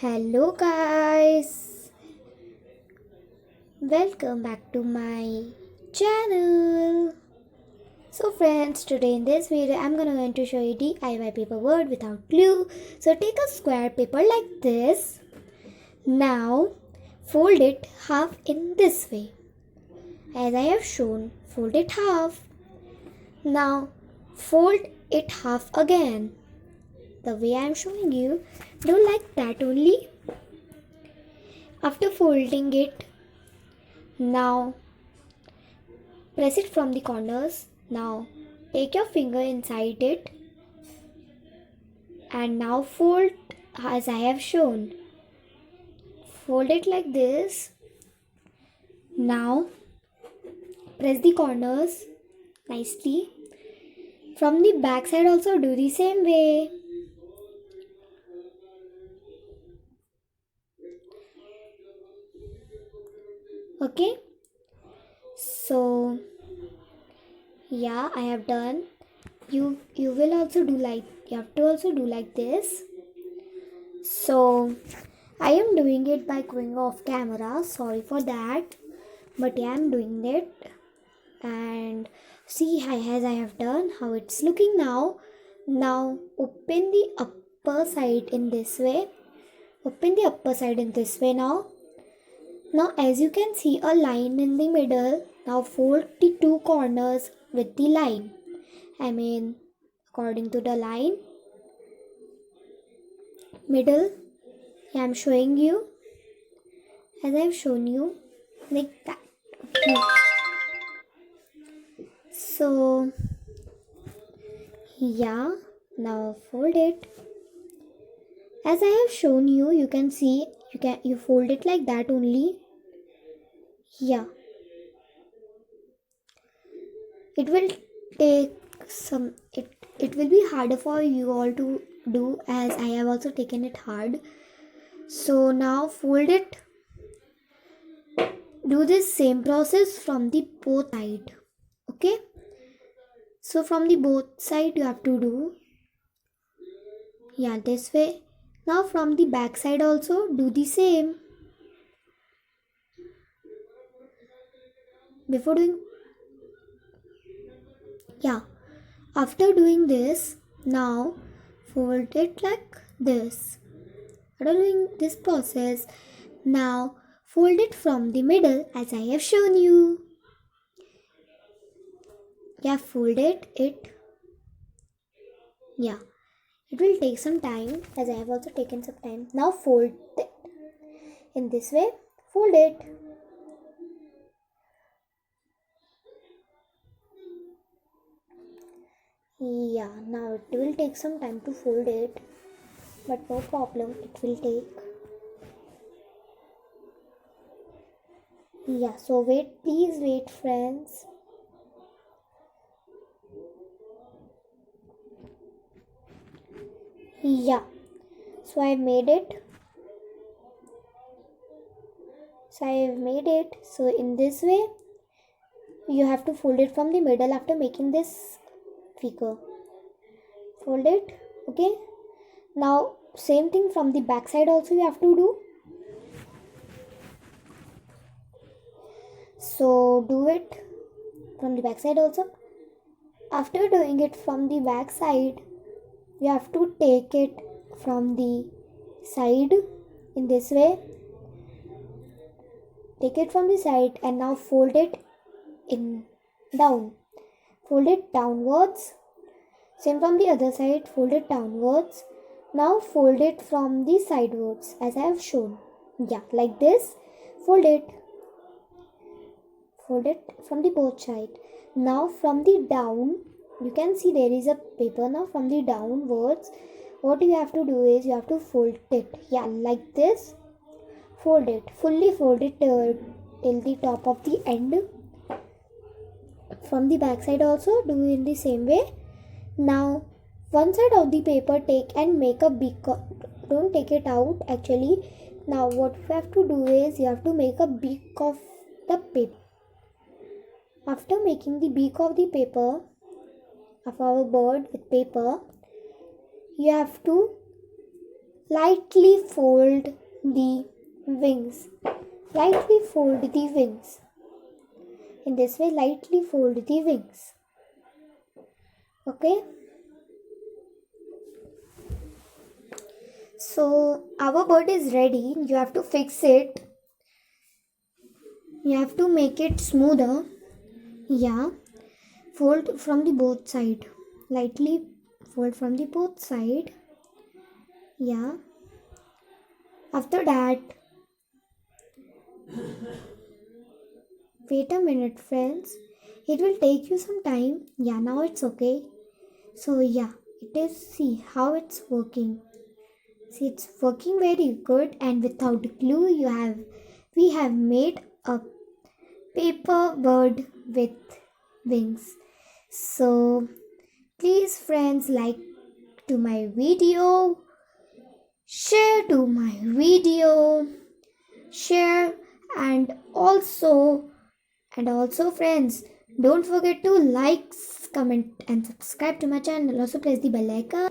Hello guys, welcome back to my channel. So friends, today in this video I'm going to show you DIY paper board without glue. So take a square paper like this. Now fold it half in this way. As I have shown, fold it half. Now fold it half again. The way I am showing you, do like that only. After folding it, now press it from the corners. Now take your finger inside it and now fold as I have shown. Fold it like this. Now press the corners nicely. From the back side also do the same way. Okay. So yeah, I have done. You will also do like you have to also do like this. So I am doing it by going off camera. Sorry for that. But yeah, I'm doing it. And see as I have done how it's looking now. Now open the upper side in this way. Open the upper side in this way now. Now as you can see a line in the middle. Now fold the two corners with the line. According to the line. Middle. I'm showing you as I've shown you like that. Okay. So yeah, now fold it. As I have shown you, you can see you fold it like that only. Yeah. It will take it will be harder for you all to do as I have also taken it hard. So now fold it. Do this same process from the both side. Okay? So from the both side you have to do this way. Now from the back side also do the same. Before doing after doing this, now fold it like this. After doing this process, now fold it from the middle as I have shown you. Fold it. It will take some time as I have also taken some time. Now fold it in this way. Fold it. Now it will take some time to fold it, but no problem, it will take. So please wait friends. So I made it. So in this way, you have to fold it from the middle after making this figure. Fold it, okay? Now same thing from the back side also you have to do. So do it from the back side also. After doing it from the back side, you have to take it from the side in this way. Take it from the side and now fold it down. Fold it downwards. Same from the other side, fold it downwards. Now fold it from the sidewards as I have shown. Like this. Fold it from the both side. Now from the down, you can see there is a paper. Now from the downwards, what you have to do is you have to fold it. Like this. Fold it. Fully fold it till the top of the end. From the back side also do in the same way. Now one side of the paper take and make a beak. Don't take it out actually. Now what you have to do is you have to make a beak of the paper. After making the beak of the paper of our bird with paper, you have to Lightly fold the wings. Lightly fold the wings. In this way, lightly fold the wings. Okay? So, our bird is ready. You have to fix it. You have to make it smoother. Yeah. Fold from the both side. Lightly fold from the both side. Yeah. After that, wait a minute, friends. It will take you some time. Yeah, now it's okay. So yeah, it is. See how it's working. See, it's working very good, and without glue, we have made a paper bird with wings. So please, friends, like to my video, share to my video, share, and also friends, don't forget to like, comment and subscribe to my channel. Also press the bell icon.